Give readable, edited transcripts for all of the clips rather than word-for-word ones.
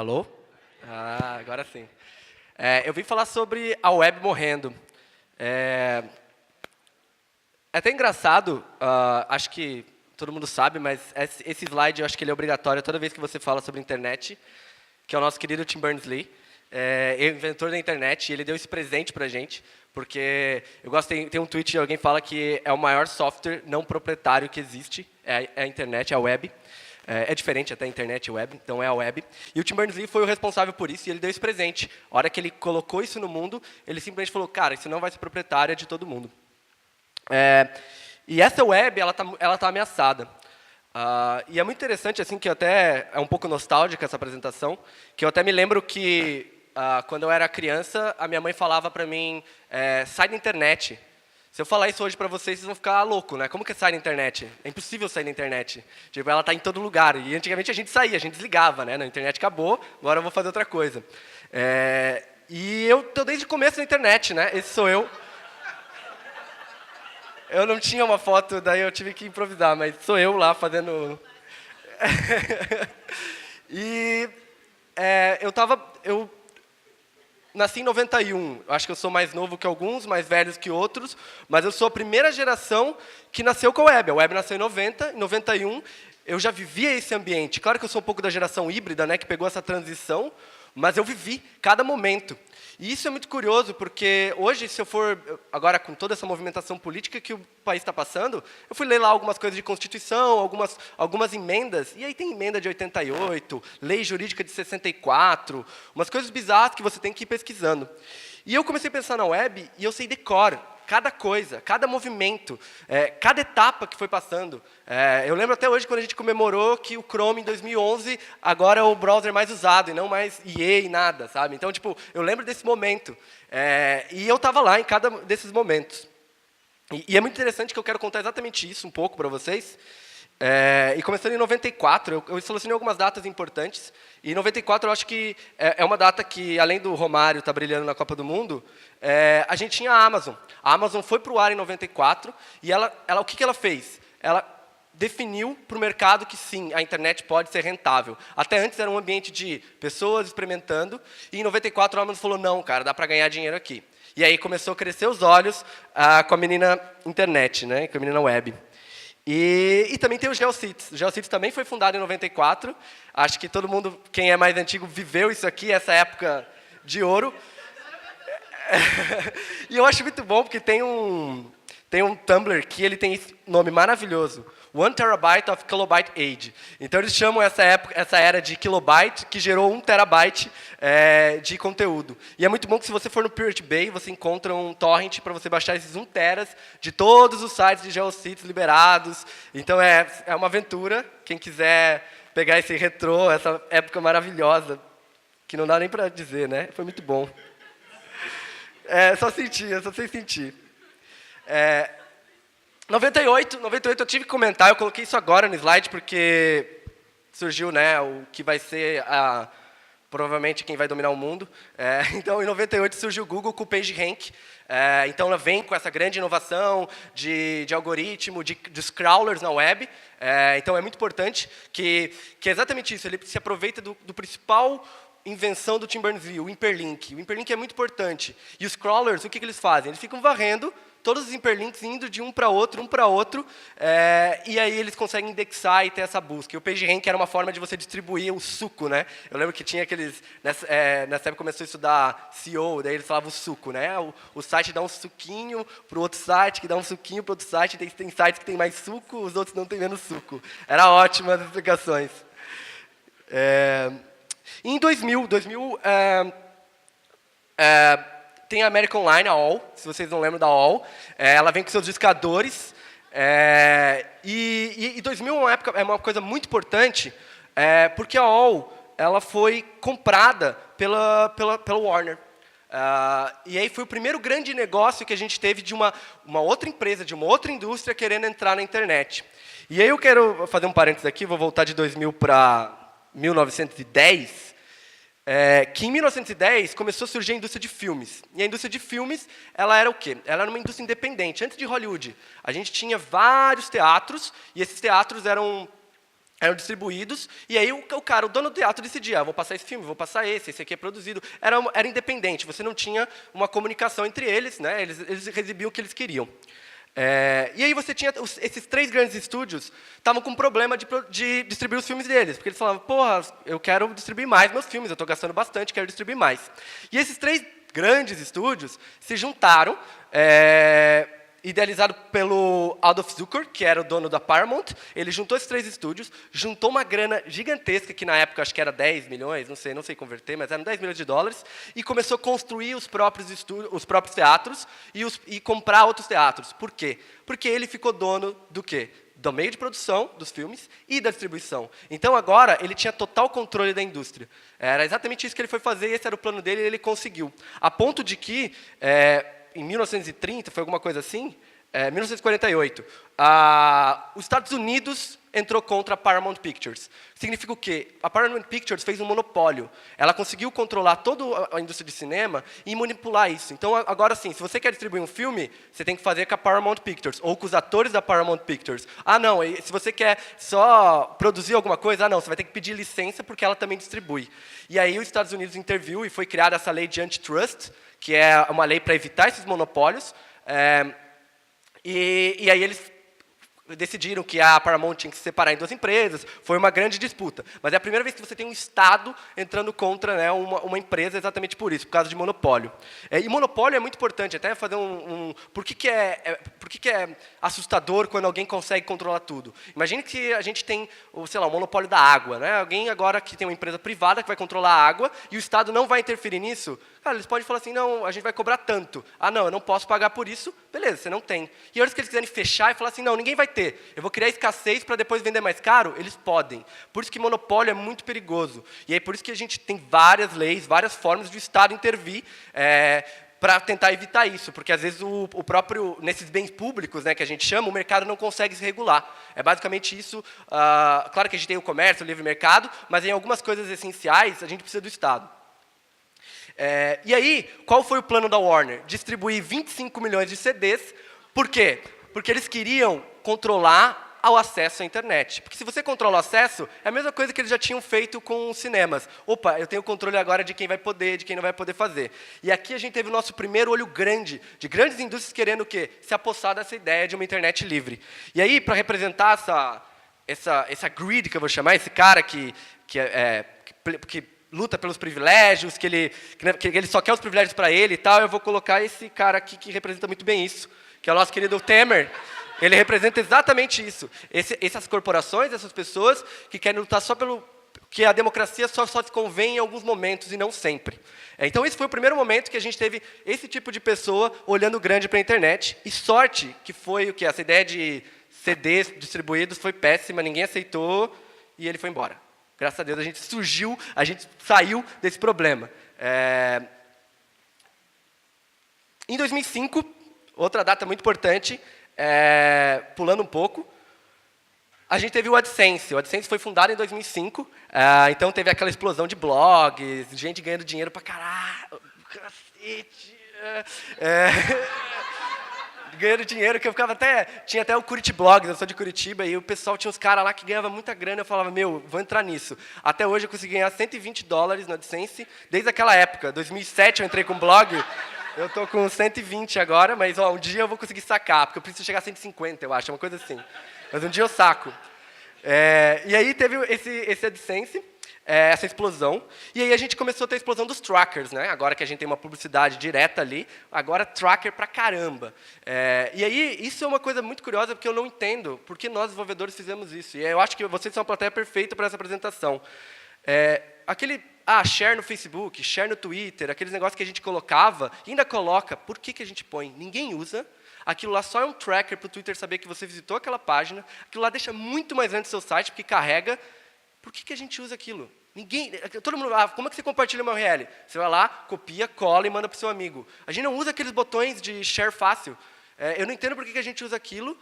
Alô? Agora sim. Eu vim falar sobre a web morrendo. É até engraçado, acho que todo mundo sabe, mas esse slide eu acho que ele é obrigatório toda vez que você fala sobre internet, que é o nosso querido Tim Berners-Lee, inventor da internet, e ele deu esse presente pra gente, porque eu gosto, tem um tweet de alguém que fala que é o maior software não proprietário que existe, é a internet, é a web. É diferente até a internet e web, então é a web. E o Tim Berners-Lee foi o responsável por isso e ele deu esse presente. A hora que ele colocou isso no mundo, ele simplesmente falou, cara, isso não vai ser proprietário, é de todo mundo. E essa web, ela tá ameaçada. E é muito interessante, assim, que até é um pouco nostálgica essa apresentação, que eu até me lembro que, quando eu era criança, a minha mãe falava para mim, sai da internet. Se eu falar isso hoje para vocês vão ficar loucos, né? Como que sai da internet? É impossível sair da internet. Tipo, ela está em todo lugar. E antigamente a gente saía, a gente desligava, né? A internet acabou, agora eu vou fazer outra coisa. E eu estou desde o começo da internet, né? Esse sou eu. Eu não tinha uma foto, daí eu tive que improvisar, mas sou eu lá fazendo... Eu nasci em 91, acho que eu sou mais novo que alguns, mais velhos que outros, mas eu sou a primeira geração que nasceu com a web. A web nasceu em 90, em 91 eu já vivia esse ambiente. Claro que eu sou um pouco da geração híbrida, né, que pegou essa transição, mas eu vivi cada momento. E isso é muito curioso, porque hoje, se eu for, agora com toda essa movimentação política que o país está passando, eu fui ler lá algumas coisas de Constituição, algumas emendas, e aí tem emenda de 88, lei jurídica de 64, umas coisas bizarras que você tem que ir pesquisando. E eu comecei a pensar na web, e eu sei de cor, cada coisa, cada movimento, cada etapa que foi passando. Eu lembro até hoje quando a gente comemorou que o Chrome, em 2011, agora é o browser mais usado, e não mais IE e nada, sabe? Então, tipo, eu lembro desse momento. E eu estava lá em cada desses momentos. E é muito interessante que eu quero contar exatamente isso um pouco para vocês. E começando em 94, eu selecionei algumas datas importantes. E 94 eu acho que é uma data que, além do Romário estar brilhando na Copa do Mundo, a gente tinha a Amazon. A Amazon foi para o ar em 94 e o que ela fez? Ela definiu para o mercado que sim, a internet pode ser rentável. Até antes era um ambiente de pessoas experimentando, e em 94 a Amazon falou, não, cara, dá para ganhar dinheiro aqui. E aí começou a crescer os olhos com a menina internet, né, com a menina web. E também tem o GeoCities. O GeoCities também foi fundado em 94. Acho que todo mundo, quem é mais antigo, viveu isso aqui, essa época de ouro. E eu acho muito bom, porque tem um Tumblr que ele tem esse nome maravilhoso. 1 terabyte of kilobyte age. Então eles chamam essa era de kilobyte, que gerou 1 terabyte de conteúdo. E é muito bom que se você for no Pirate Bay, você encontra um torrent para você baixar esses 1 teras de todos os sites de GeoCities liberados. Então é uma aventura. Quem quiser pegar esse retrô, essa época maravilhosa, que não dá nem para dizer, né? Foi muito bom. Só sei sentir. 98 eu tive que comentar, eu coloquei isso agora no slide porque surgiu, né, o que vai ser provavelmente quem vai dominar o mundo. Então, em 98 surgiu o Google com o PageRank. Então, ela vem com essa grande inovação de algoritmo, dos crawlers na web. Então, é muito importante que é exatamente isso, ele se aproveita do principal invenção do Tim Berners-Lee, o Hyperlink. O Hyperlink é muito importante. E os crawlers, o que eles fazem? Eles ficam varrendo todos os hyperlinks indo de um para outro, e aí eles conseguem indexar e ter essa busca. E o PageRank era uma forma de você distribuir o suco, né? Eu lembro que tinha aqueles... Nessa época começou a estudar SEO, daí eles falavam o suco, né? O site dá um suquinho para o outro site, que dá um suquinho para o outro site, tem sites que tem mais suco, os outros não têm menos suco. Era ótima as explicações. Em 2000 tem a American Online, a AOL, se vocês não lembram da AOL. Ela vem com seus discadores. E 2000 é uma coisa muito importante, porque a AOL ela foi comprada pela Warner. E aí foi o primeiro grande negócio que a gente teve de uma outra empresa, de uma outra indústria querendo entrar na internet. E aí eu quero fazer um parênteses aqui, vou voltar de 2000 para 1910, que em 1910 começou a surgir a indústria de filmes. E a indústria de filmes, ela era o quê? Ela era uma indústria independente. Antes de Hollywood, a gente tinha vários teatros, e esses teatros eram eram distribuídos, e aí o cara, o dono do teatro decidia, vou passar esse filme, vou passar esse aqui é produzido. Era independente, você não tinha uma comunicação entre eles, né? Eles exibiam o que eles queriam. E aí você tinha, esses 3 grandes estúdios estavam com problema de distribuir os filmes deles, porque eles falavam, porra, eu quero distribuir mais meus filmes, eu estou gastando bastante, quero distribuir mais. E esses 3 grandes estúdios se juntaram, idealizado pelo Adolf Zukor, que era o dono da Paramount. Ele juntou esses 3 estúdios, juntou uma grana gigantesca, que na época acho que era 10 milhões, não sei converter, mas eram 10 milhões de dólares, e começou a construir os próprios teatros e comprar outros teatros. Por quê? Porque ele ficou dono do quê? Do meio de produção dos filmes e da distribuição. Então, agora, ele tinha total controle da indústria. Era exatamente isso que ele foi fazer, esse era o plano dele, e ele conseguiu. A ponto de que, em 1930, foi alguma coisa assim, 1948, os Estados Unidos entrou contra a Paramount Pictures. Significa o quê? A Paramount Pictures fez um monopólio. Ela conseguiu controlar toda a indústria de cinema e manipular isso. Então, agora sim, se você quer distribuir um filme, você tem que fazer com a Paramount Pictures, ou com os atores da Paramount Pictures. Ah, não, se você quer só produzir alguma coisa, não, você vai ter que pedir licença porque ela também distribui. E aí os Estados Unidos interviu e foi criada essa lei de antitrust, que é uma lei para evitar esses monopólios. E aí eles decidiram que a Paramount tinha que se separar em 2 empresas, foi uma grande disputa. Mas é a primeira vez que você tem um Estado entrando contra, né, uma empresa exatamente por isso, por causa de monopólio. E monopólio é muito importante, até fazer por que é assustador quando alguém consegue controlar tudo? Imagine que a gente tem, sei lá, o monopólio da água, né? Alguém agora que tem uma empresa privada que vai controlar a água e o Estado não vai interferir nisso. Cara, eles podem falar assim, não, a gente vai cobrar tanto. Ah, não, eu não posso pagar por isso. Beleza, você não tem. E a hora que eles quiserem fechar e falar assim, não, ninguém vai ter. Eu vou criar escassez para depois vender mais caro, eles podem. Por isso que monopólio é muito perigoso. E é por isso que a gente tem várias leis, várias formas de o Estado intervir para tentar evitar isso. Porque, às vezes, o próprio, nesses bens públicos, né, que a gente chama, o mercado não consegue se regular. É basicamente isso. Claro que a gente tem o comércio, o livre mercado, mas em algumas coisas essenciais, a gente precisa do Estado. E aí, qual foi o plano da Warner? Distribuir 25 milhões de CDs. Por quê? Porque eles queriam controlar o acesso à internet. Porque se você controla o acesso, é a mesma coisa que eles já tinham feito com os cinemas. Opa, eu tenho controle agora de quem vai poder, de quem não vai poder fazer. E aqui a gente teve o nosso primeiro olho grande, de grandes indústrias querendo o quê? Se apossar dessa ideia de uma internet livre. E aí, para representar essa greed, que eu vou chamar, esse cara que luta pelos privilégios, que ele só quer os privilégios para ele e tal, eu vou colocar esse cara aqui que representa muito bem isso, que é o nosso querido Temer. Ele representa exatamente isso. Essas corporações, essas pessoas que querem lutar só pelo... que a democracia só se convém em alguns momentos e não sempre. Então, esse foi o primeiro momento que a gente teve esse tipo de pessoa olhando grande para a internet. E sorte que foi o que essa ideia de CDs distribuídos foi péssima, ninguém aceitou e ele foi embora. Graças a Deus, a gente saiu desse problema. Em 2005, outra data muito importante, pulando um pouco, a gente teve o AdSense. O AdSense foi fundado em 2005, então teve aquela explosão de blogs, gente ganhando dinheiro pra caralho, cacete. Ganhando dinheiro, que eu ficava tinha até o Curitiblogs, eu sou de Curitiba, e o pessoal tinha uns caras lá que ganhavam muita grana, eu falava, meu, vou entrar nisso. Até hoje eu consegui ganhar $120 no AdSense, desde aquela época, 2007 eu entrei com blog, eu tô com 120 agora, mas um dia eu vou conseguir sacar, porque eu preciso chegar a 150, eu acho, uma coisa assim. Mas um dia eu saco. E aí teve esse AdSense, essa explosão, e aí a gente começou a ter a explosão dos trackers, né? Agora que a gente tem uma publicidade direta ali, agora tracker pra caramba. E aí, isso é uma coisa muito curiosa, porque eu não entendo por que nós, desenvolvedores, fizemos isso. E eu acho que vocês são a plateia perfeita para essa apresentação. Share no Facebook, share no Twitter, aqueles negócios que a gente colocava, e ainda coloca, por que a gente põe? Ninguém usa. Aquilo lá só é um tracker para o Twitter saber que você visitou aquela página. Aquilo lá deixa muito mais grande o seu site, porque carrega. Por que a gente usa aquilo? Ninguém, todo mundo, como é que você compartilha uma URL? Você vai lá, copia, cola e manda para o seu amigo. A gente não usa aqueles botões de share fácil. Eu não entendo por que a gente usa aquilo,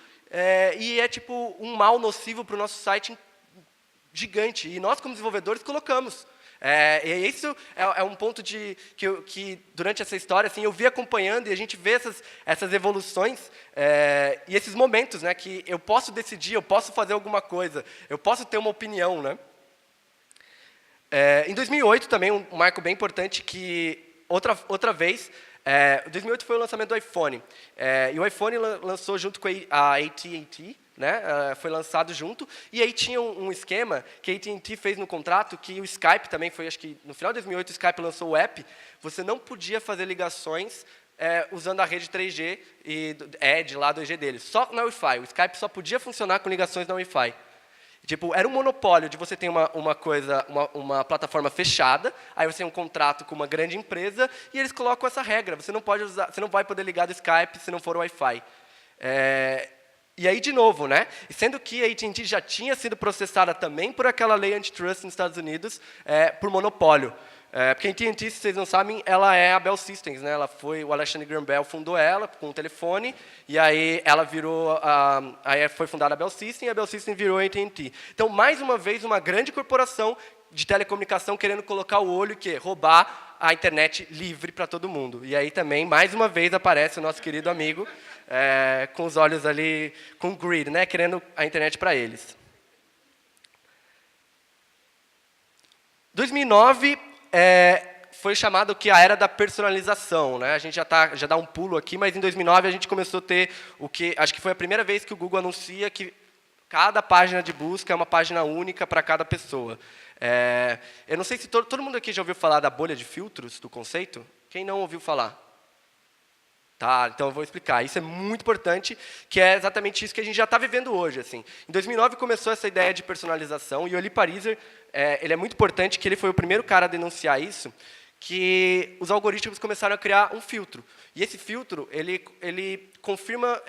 e é tipo um mal nocivo para o nosso site gigante. E nós, como desenvolvedores, colocamos. E isso é um ponto que, durante essa história, assim, eu vi acompanhando e a gente vê essas evoluções e esses momentos, né, que eu posso decidir, eu posso fazer alguma coisa, eu posso ter uma opinião. Né? Em 2008, também, um marco bem importante que, outra vez, 2008 foi o lançamento do iPhone. E o iPhone lançou junto com a AT&T, né? Foi lançado junto, e aí tinha um esquema que a AT&T fez no contrato, que o Skype também foi, acho que no final de 2008 o Skype lançou o app, você não podia fazer ligações usando a rede 3G e Edge lá do 2G deles, só na Wi-Fi. O Skype só podia funcionar com ligações na Wi-Fi. Tipo, era um monopólio de você ter uma plataforma fechada, aí você tem um contrato com uma grande empresa e eles colocam essa regra, você não vai poder ligar do Skype se não for o Wi-Fi. E aí, de novo, né? Sendo que a AT&T já tinha sido processada também por aquela lei antitrust nos Estados Unidos por monopólio. Porque a AT&T, se vocês não sabem, ela é a Bell Systems, né? O Alexander Graham Bell fundou ela com o telefone, e aí ela virou, aí foi fundada a Bell Systems, e a Bell Systems virou a AT&T. Então, mais uma vez, uma grande corporação de telecomunicação querendo colocar o olho e roubar a internet livre para todo mundo. E aí também, mais uma vez, aparece o nosso querido amigo com os olhos ali, com greed, né, querendo a internet para eles. 2009 foi chamado que a era da personalização, né? A gente já dá um pulo aqui, mas em 2009 a gente começou a ter acho que foi a primeira vez que o Google anuncia que cada página de busca é uma página única para cada pessoa. Eu não sei se todo mundo aqui já ouviu falar da bolha de filtros, do conceito. Quem não ouviu falar? Tá, então eu vou explicar. Isso é muito importante, que é exatamente isso que a gente já está vivendo hoje. Assim. Em 2009 começou essa ideia de personalização, e o Lee Pariser, ele é muito importante, que ele foi o primeiro cara a denunciar isso, que os algoritmos começaram a criar um filtro. E esse filtro, ele confirma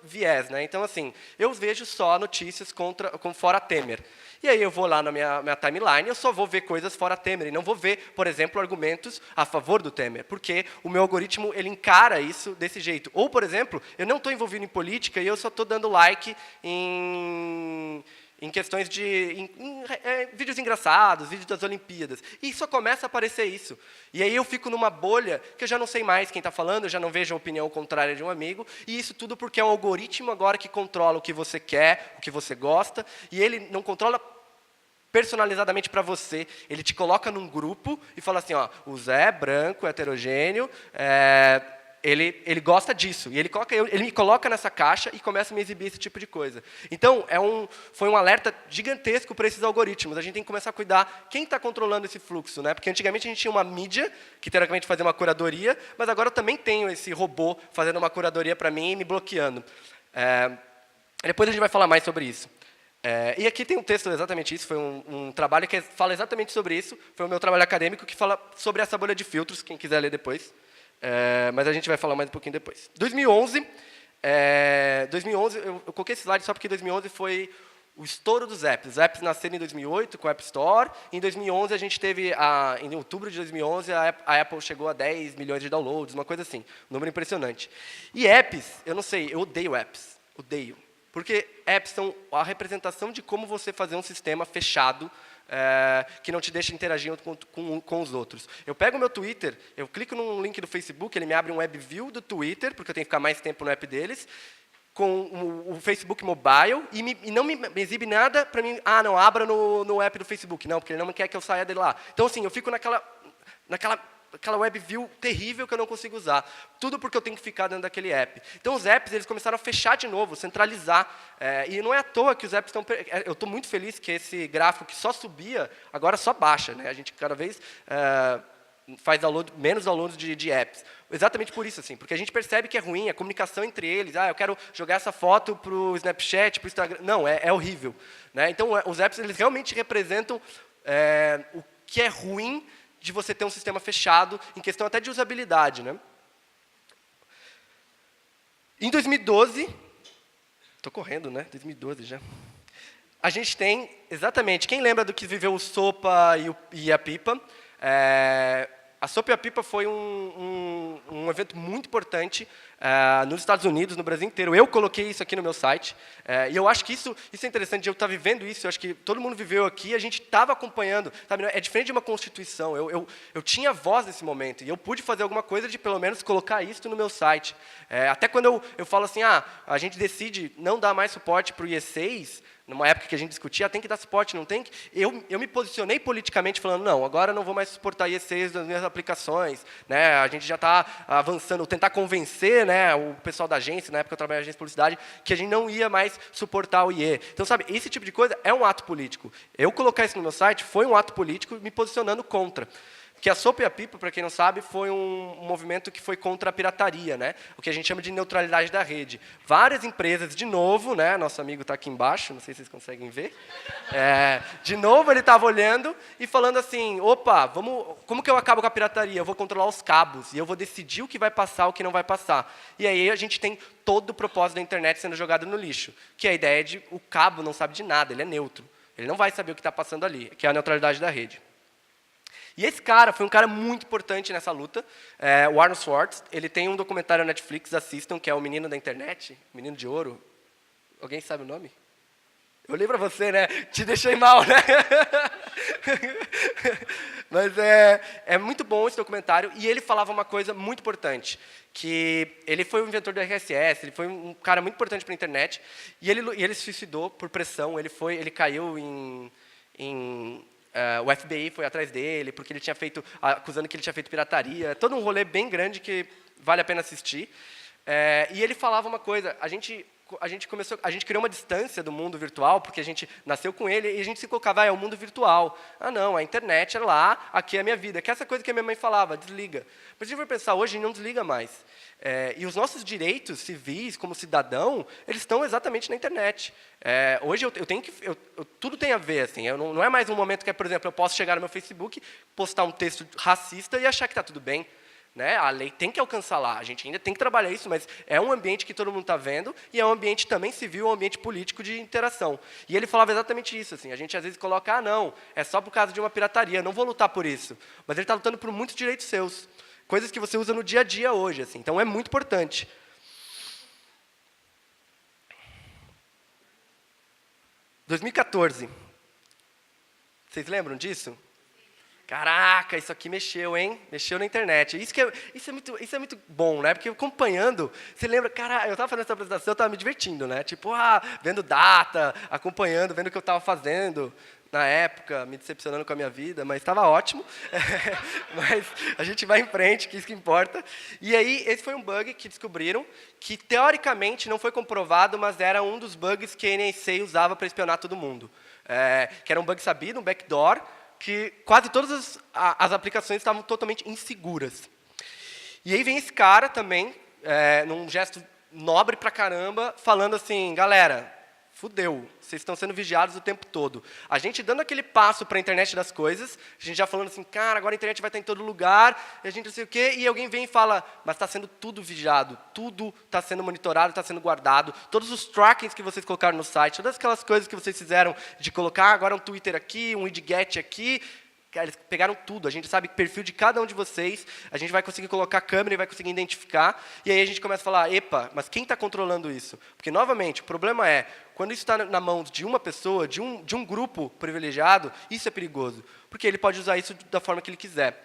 viés. Né? Então, assim, eu vejo só notícias com fora Temer. E aí eu vou lá na minha timeline, eu só vou ver coisas fora Temer, e não vou ver, por exemplo, argumentos a favor do Temer, porque o meu algoritmo ele encara isso desse jeito. Ou, por exemplo, eu não estou envolvido em política e eu só estou dando like em questões de vídeos engraçados, vídeos das Olimpíadas. E só começa a aparecer isso. E aí eu fico numa bolha que eu já não sei mais quem está falando, eu já não vejo a opinião contrária de um amigo, e isso tudo porque é um algoritmo agora que controla o que você quer, o que você gosta, e ele não controla personalizadamente para você, ele te coloca num grupo e fala assim, ó, o Zé é branco, heterogêneo, ele gosta disso, e ele me coloca nessa caixa e começa a me exibir esse tipo de coisa. Então, foi um alerta gigantesco para esses algoritmos. A gente tem que começar a cuidar quem está controlando esse fluxo. Né? Porque antigamente a gente tinha uma mídia, que teoricamente fazia uma curadoria, mas agora eu também tenho esse robô fazendo uma curadoria para mim e me bloqueando. Depois a gente vai falar mais sobre isso. E aqui tem um texto exatamente isso, foi um trabalho que fala exatamente sobre isso, foi o meu trabalho acadêmico que fala sobre essa bolha de filtros, quem quiser ler depois. Mas a gente vai falar mais um pouquinho depois. 2011, eu coloquei esse slide só porque 2011 foi o estouro dos apps. Os apps nasceram em 2008 com o App Store. Em 2011, a gente teve, em outubro de 2011, a Apple chegou a 10 milhões de downloads, uma coisa assim. Um número impressionante. E apps, eu não sei, eu odeio apps. Odeio. Porque apps são a representação de como você fazer um sistema fechado, que não te deixa interagir com os outros. Eu pego o meu Twitter, eu clico num link do Facebook, ele me abre um web view do Twitter, porque eu tenho que ficar mais tempo no app deles, com o Facebook Mobile, e não me exibe nada para mim, não, abra no app do Facebook. Não, porque ele não quer que eu saia dele lá. Então, assim, eu fico naquela web view terrível que eu não consigo usar. Tudo porque eu tenho que ficar dentro daquele app. Então, os apps eles começaram a fechar de novo, centralizar. E não é à toa que os apps estão... Eu estou muito feliz que esse gráfico que só subia, agora só baixa. Né? A gente cada vez faz menos downloads de apps. Exatamente por isso, assim, porque a gente percebe que é ruim a comunicação entre eles. Eu quero jogar essa foto para o Snapchat, para o Instagram. Não, é horrível. Né? Então, os apps eles realmente representam o que é ruim de você ter um sistema fechado, em questão até de usabilidade. Né? Em 2012, estou correndo, né? 2012 já. A gente tem, exatamente, quem lembra do que viveu o Sopa e a Pipa? A Sopa e a Pipa foi um evento muito importante nos Estados Unidos, no Brasil inteiro. Eu coloquei isso aqui no meu site. E eu acho que isso é interessante, eu estar vivendo isso, eu acho que todo mundo viveu aqui, a gente estava acompanhando. Sabe, é diferente de uma Constituição, eu tinha voz nesse momento, e eu pude fazer alguma coisa de, pelo menos, colocar isso no meu site. Até quando eu falo assim, a gente decide não dar mais suporte para o IE6, numa época que a gente discutia, tem que dar suporte, não tem que... Eu me posicionei politicamente falando, não, agora não vou mais suportar IE6 nas minhas aplicações, né? A gente já está avançando, tentar convencer, né, o pessoal da agência, na época eu trabalhava em agência de publicidade, que a gente não ia mais suportar o IE. Então, sabe, esse tipo de coisa é um ato político. Eu colocar isso no meu site foi um ato político me posicionando contra. Porque a Sopa e a Pipa, para quem não sabe, foi um movimento que foi contra a pirataria, né? O que a gente chama de neutralidade da rede. Várias empresas, de novo, né? Nosso amigo está aqui embaixo, não sei se vocês conseguem ver. De novo, ele estava olhando e falando assim, opa, como que eu acabo com a pirataria? Eu vou controlar os cabos e eu vou decidir o que vai passar, o que não vai passar. E aí a gente tem todo o propósito da internet sendo jogado no lixo, que é a ideia de o cabo não sabe de nada, ele é neutro. Ele não vai saber o que está passando ali, que é a neutralidade da rede. E esse cara foi um cara muito importante nessa luta, o Arnold Schwartz. Ele tem um documentário na Netflix, assistam, que é o Menino da Internet, Menino de Ouro. Alguém sabe o nome? Eu olhei para você, né? Te deixei mal, né? Mas é muito bom esse documentário. E ele falava uma coisa muito importante, que ele foi o inventor do RSS, ele foi um cara muito importante para a internet, e ele se suicidou por pressão. Ele caiu o FBI foi atrás dele, porque ele tinha feito, acusando que ele tinha feito pirataria. Todo um rolê bem grande que vale a pena assistir. E ele falava uma coisa, a gente criou uma distância do mundo virtual, porque a gente nasceu com ele, e a gente se colocava, é o mundo virtual. Não, a internet é lá, aqui é a minha vida. Que é essa coisa que a minha mãe falava, desliga. Mas se a gente for pensar, hoje a gente não desliga mais. E os nossos direitos civis, como cidadão, eles estão exatamente na internet. Hoje tudo tem a ver, assim. Não é mais um momento que, por exemplo, eu posso chegar no meu Facebook, postar um texto racista e achar que está tudo bem. Né? A lei tem que alcançar lá, a gente ainda tem que trabalhar isso, mas é um ambiente que todo mundo está vendo, e é um ambiente também civil, um ambiente político de interação. E ele falava exatamente isso, assim, a gente às vezes coloca, não, é só por causa de uma pirataria, não vou lutar por isso. Mas ele está lutando por muitos direitos seus, coisas que você usa no dia a dia hoje, assim, então é muito importante. Em 2014, vocês lembram disso? Caraca, isso aqui mexeu, hein? Mexeu na internet. Isso é muito bom, né? Porque acompanhando, você lembra, cara, eu estava fazendo essa apresentação, eu estava me divertindo, né? Tipo, vendo data, acompanhando, vendo o que eu estava fazendo na época, me decepcionando com a minha vida, mas estava ótimo. Mas a gente vai em frente, que isso que importa. E aí, esse foi um bug que descobriram, que teoricamente não foi comprovado, mas era um dos bugs que a NSA usava para espionar todo mundo. Que era um bug sabido, um backdoor, que quase todas as aplicações estavam totalmente inseguras. E aí vem esse cara também, num gesto nobre pra caramba, falando assim, galera, fudeu, vocês estão sendo vigiados o tempo todo. A gente dando aquele passo para a internet das coisas, a gente já falando assim, cara, agora a internet vai estar em todo lugar, e a gente não sei o quê, e alguém vem e fala, mas está sendo tudo vigiado, tudo está sendo monitorado, está sendo guardado, todos os trackings que vocês colocaram no site, todas aquelas coisas que vocês fizeram de colocar agora um Twitter aqui, um widget aqui, eles pegaram tudo, a gente sabe o perfil de cada um de vocês, a gente vai conseguir colocar a câmera e vai conseguir identificar, e aí a gente começa a falar, epa, mas quem está controlando isso? Porque, novamente, o problema é, quando isso está na mão de uma pessoa, de um grupo privilegiado, isso é perigoso, porque ele pode usar isso da forma que ele quiser.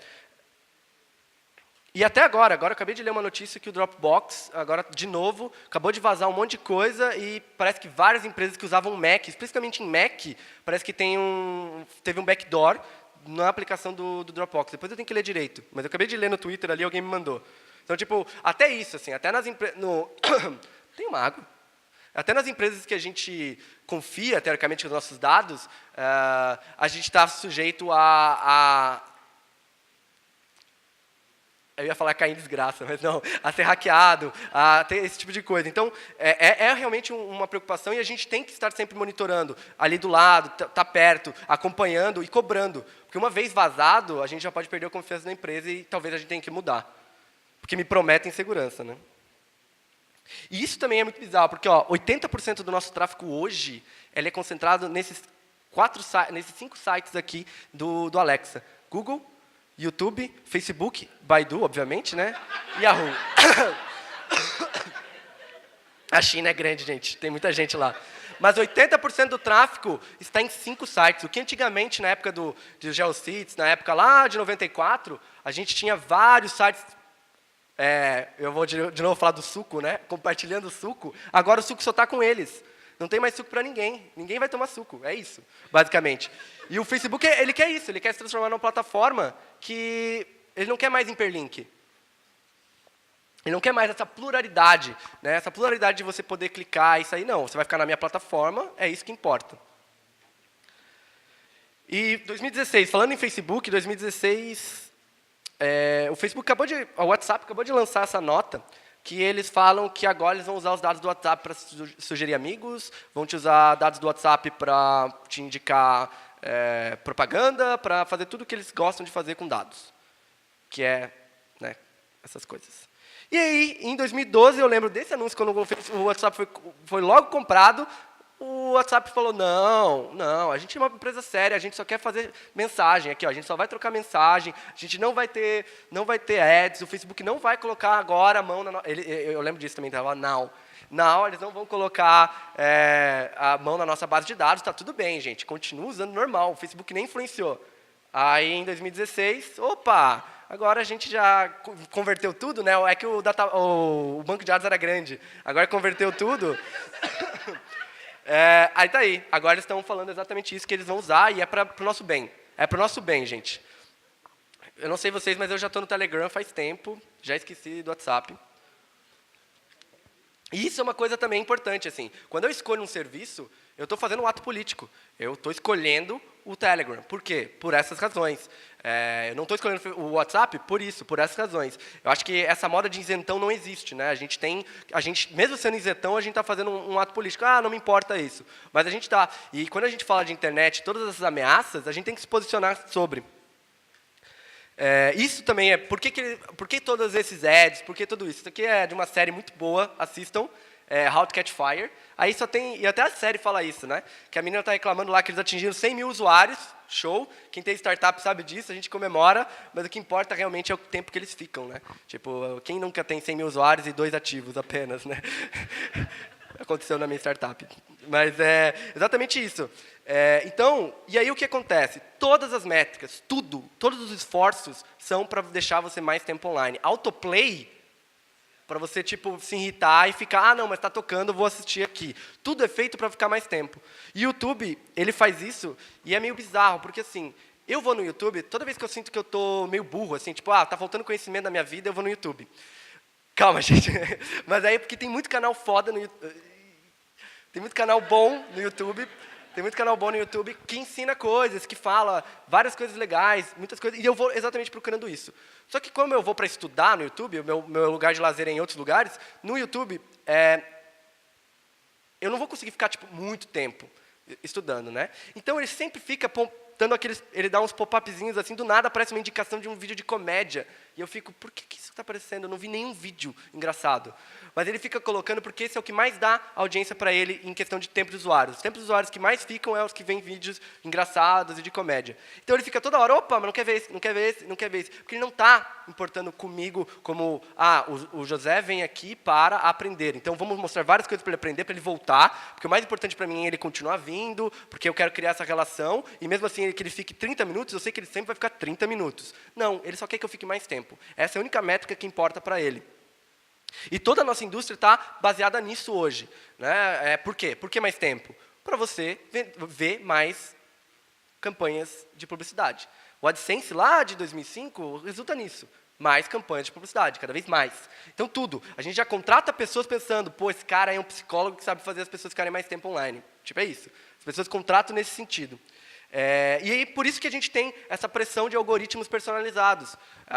E até agora eu acabei de ler uma notícia que o Dropbox, agora, de novo, acabou de vazar um monte de coisa e parece que várias empresas que usavam Mac, especificamente em Mac, parece que teve um backdoor na aplicação do Dropbox. Depois eu tenho que ler direito, mas eu acabei de ler no Twitter ali, alguém me mandou. Então, tipo, até isso, assim, até nas empresas... Tem uma água? Até nas empresas que a gente confia, teoricamente, nos nossos dados, a gente está sujeito eu ia falar cair em desgraça, mas não, a ser hackeado, a ter esse tipo de coisa. Então, é realmente uma preocupação e a gente tem que estar sempre monitorando, ali do lado, tá perto, acompanhando e cobrando. Porque uma vez vazado, a gente já pode perder a confiança na empresa e talvez a gente tenha que mudar. Porque me prometem segurança, né? E isso também é muito bizarro, porque 80% do nosso tráfego hoje ele é concentrado nesses 5 sites aqui do Alexa. Google, YouTube, Facebook, Baidu, obviamente, né? Yahoo. A China é grande, gente, tem muita gente lá. Mas 80% do tráfego está em 5 sites. O que antigamente, na época de GeoCities, na época lá de 94, a gente tinha vários sites. Eu vou de novo falar do suco, né? Compartilhando o suco. Agora o suco só está com eles. Não tem mais suco para ninguém. Ninguém vai tomar suco. É isso, basicamente. E o Facebook, ele quer isso. Ele quer se transformar numa plataforma que ele não quer mais hiperlink. Ele não quer mais essa pluralidade, né? Essa pluralidade de você poder clicar, isso aí não. Você vai ficar na minha plataforma, é isso que importa. E 2016, falando em Facebook, 2016, o WhatsApp acabou de lançar essa nota, que eles falam que agora eles vão usar os dados do WhatsApp para sugerir amigos, vão te usar dados do WhatsApp para te indicar propaganda, para fazer tudo o que eles gostam de fazer com dados, que é, né, essas coisas. E aí, em 2012, eu lembro desse anúncio, quando o WhatsApp foi logo comprado, o WhatsApp falou, não, a gente é uma empresa séria, a gente só quer fazer mensagem aqui, ó, a gente só vai trocar mensagem, a gente não vai ter ads, o Facebook não vai colocar agora a mão na... Eu lembro disso também, estava não, eles não vão colocar a mão na nossa base de dados, está tudo bem, gente, continua usando normal, o Facebook nem influenciou. Aí, em 2016, opa, agora a gente já converteu tudo, né? É que o banco de dados era grande, agora converteu tudo. Aí tá aí, agora eles estão falando exatamente isso que eles vão usar e é para o nosso bem. É para o nosso bem, gente. Eu não sei vocês, mas eu já estou no Telegram faz tempo, já esqueci do WhatsApp. E isso é uma coisa também importante, assim. Quando eu escolho um serviço, eu estou fazendo um ato político. Eu estou escolhendo o Telegram. Por quê? Por essas razões. Eu não estou escolhendo o WhatsApp por isso, por essas razões. Eu acho que essa moda de isentão não existe, né? A gente, mesmo sendo isentão, a gente está fazendo um ato político. Ah, não me importa isso. Mas a gente está. E quando a gente fala de internet, todas essas ameaças, a gente tem que se posicionar sobre. Isso também por que todos esses ads, por que tudo isso? Isso aqui é de uma série muito boa, assistam, How to Catch Fire. Aí só tem, e até a série fala isso, né? Que a menina está reclamando lá que eles atingiram 100 mil usuários, show. Quem tem startup sabe disso, a gente comemora, mas o que importa realmente é o tempo que eles ficam, né? Tipo, quem nunca tem 100 mil usuários e 2 ativos apenas, né? Aconteceu na minha startup. Mas é exatamente isso. Então, e aí o que acontece? Todas as métricas, todos os esforços são para deixar você mais tempo online. Autoplay, para você tipo se irritar e ficar, não, mas está tocando, vou assistir aqui. Tudo é feito para ficar mais tempo. E o YouTube, ele faz isso e é meio bizarro, porque assim, eu vou no YouTube, toda vez que eu sinto que eu estou meio burro, assim, tipo, tá faltando conhecimento da minha vida, eu vou no YouTube. Calma, gente. Mas aí porque tem muito canal foda no YouTube. Tem muito canal bom no YouTube. Tem muito canal bom no YouTube que ensina coisas, que fala várias coisas legais, muitas coisas, e eu vou exatamente procurando isso. Só que como eu vou para estudar no YouTube, o meu lugar de lazer é em outros lugares, no YouTube, eu não vou conseguir ficar tipo, muito tempo estudando, né? Então ele sempre fica dando ele dá uns pop-upzinhos assim, do nada aparece uma indicação de um vídeo de comédia. E eu fico, por que isso está aparecendo? Eu não vi nenhum vídeo engraçado. Mas ele fica colocando porque esse é o que mais dá audiência para ele em questão de tempo de usuários. Os tempos de usuários que mais ficam é os que vêm vídeos engraçados e de comédia. Então ele fica toda hora, opa, mas não quer ver esse, não quer ver esse, não quer ver esse. Porque ele não está importando comigo como, o José vem aqui para aprender. Então vamos mostrar várias coisas para ele aprender, para ele voltar. Porque o mais importante para mim é ele continuar vindo, porque eu quero criar essa relação. E mesmo assim, que ele fique 30 minutos, eu sei que ele sempre vai ficar 30 minutos. Não, ele só quer que eu fique mais tempo. Essa é a única métrica que importa para ele. E toda a nossa indústria está baseada nisso hoje. Né? Por quê? Por que mais tempo? Para você ver mais campanhas de publicidade. O AdSense lá de 2005 resulta nisso. Mais campanhas de publicidade, cada vez mais. Então, tudo. A gente já contrata pessoas pensando, pô, esse cara é um psicólogo que sabe fazer as pessoas ficarem mais tempo online. Tipo, é isso. As pessoas contratam nesse sentido. E aí, por isso que a gente tem essa pressão de algoritmos personalizados,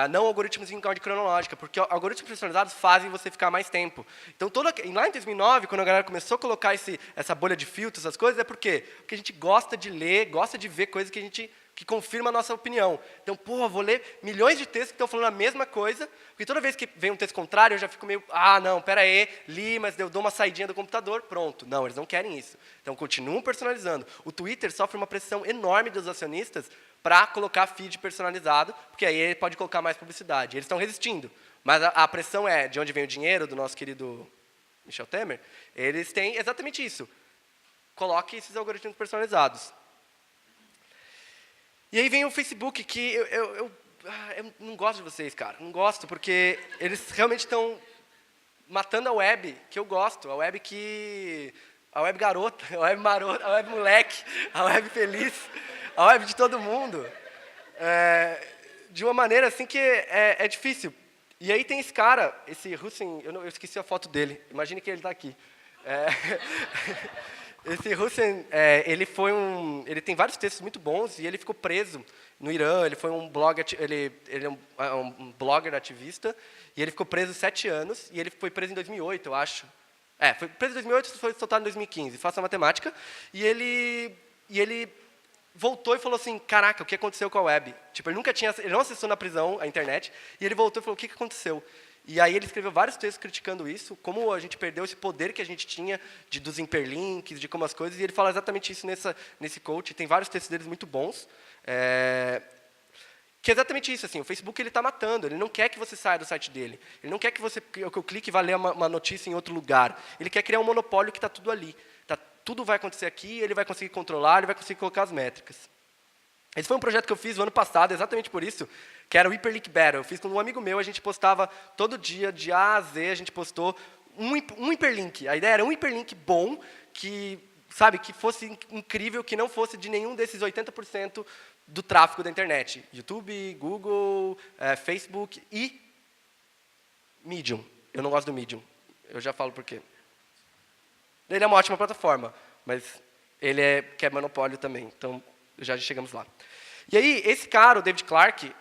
não algoritmos em ordem cronológica, porque algoritmos personalizados fazem você ficar mais tempo. Então, lá em 2009, quando a galera começou a colocar essa bolha de filtros, essas coisas, é por quê? Porque a gente gosta de ler, gosta de ver coisas que confirma a nossa opinião. Então, vou ler milhões de textos que estão falando a mesma coisa, porque toda vez que vem um texto contrário, eu já fico meio, não, pera aí, li, mas eu dou uma saidinha do computador, pronto. Não, eles não querem isso. Então, continuam personalizando. O Twitter sofre uma pressão enorme dos acionistas para colocar feed personalizado, porque aí ele pode colocar mais publicidade. Eles estão resistindo. Mas a pressão é de onde vem o dinheiro do nosso querido Michel Temer, eles têm exatamente isso. Coloque esses algoritmos personalizados. E aí vem o Facebook, que eu não gosto de vocês, cara. Não gosto, porque eles realmente estão matando a web que eu gosto. A web que... A web garota, a web marota, a web moleque, a web feliz, a web de todo mundo. De uma maneira assim que é difícil. E aí tem esse cara, esse Hussein, eu esqueci a foto dele. Imagine que ele está aqui. Esse Hussein, ele tem vários textos muito bons e ele ficou preso no Irã. Ele foi um ele é um blogger ativista e ele ficou preso 7 anos e ele foi preso em 2008, eu acho. Foi preso em 2008 e foi soltado em 2015. Faça a matemática. E ele voltou e falou assim, caraca, o que aconteceu com a web? Tipo, ele não acessou na prisão a internet e ele voltou e falou, o que aconteceu? E aí ele escreveu vários textos criticando isso, como a gente perdeu esse poder que a gente tinha dos hiperlinks, de como as coisas, e ele fala exatamente isso nesse coach. Tem vários textos deles muito bons. Que é exatamente isso, assim, o Facebook está matando, ele não quer que você saia do site dele, ele não quer que eu clique e vá ler uma notícia em outro lugar, ele quer criar um monopólio que está tudo ali. Tudo vai acontecer aqui, ele vai conseguir controlar, ele vai conseguir colocar as métricas. Esse foi um projeto que eu fiz no ano passado, exatamente por isso, que era o Hyperlink Battle. Eu fiz com um amigo meu, a gente postava todo dia, de A a Z, a gente postou um hiperlink. A ideia era um hiperlink bom, que fosse incrível, que não fosse de nenhum desses 80% do tráfego da internet. YouTube, Google, Facebook e Medium. Eu não gosto do Medium. Eu já falo por quê. Ele é uma ótima plataforma, mas ele quer monopólio também. Então, já chegamos lá. E aí, esse cara, o David Clarke,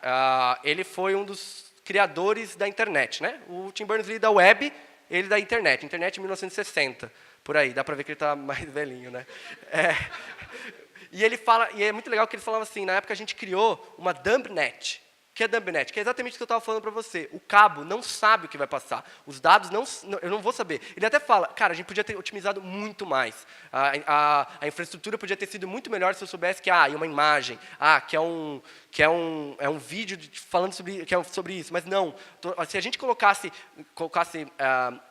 ele foi um dos criadores da internet, né? O Tim Berners-Lee da web, ele da internet. Internet em 1960, por aí. Dá para ver que ele está mais velhinho, né? E ele fala, e é muito legal que ele falava assim, na época a gente criou uma dumbnet. O que é dumbnet? Que é exatamente o que eu estava falando para você. O cabo não sabe o que vai passar. Os dados, eu não vou saber. Ele até fala, cara, a gente podia ter otimizado muito mais. A infraestrutura podia ter sido muito melhor se eu soubesse que é uma imagem, que é um vídeo falando sobre isso. Mas não. Se a gente colocasse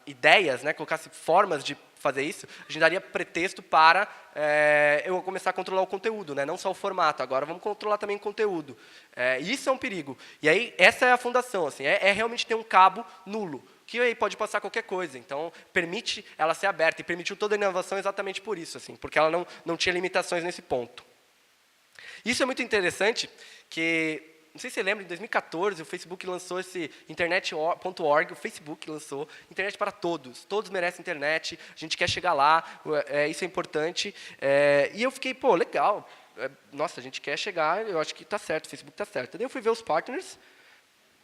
ideias, né, colocasse formas de fazer isso, a gente daria pretexto para eu começar a controlar o conteúdo, né? Não só o formato, agora vamos controlar também o conteúdo. Isso é um perigo. E aí, essa é a fundação, assim, realmente ter um cabo nulo, que aí pode passar qualquer coisa. Então, permite ela ser aberta, e permitiu toda a inovação exatamente por isso, assim, porque ela não tinha limitações nesse ponto. Isso é muito interessante, que... Não sei se você lembra, em 2014, o Facebook lançou esse internet.org, o Facebook lançou internet para todos. Todos merecem internet, a gente quer chegar lá, isso é importante. E eu fiquei, pô, legal. Nossa, a gente quer chegar, eu acho que está certo, o Facebook está certo. Daí eu fui ver os partners,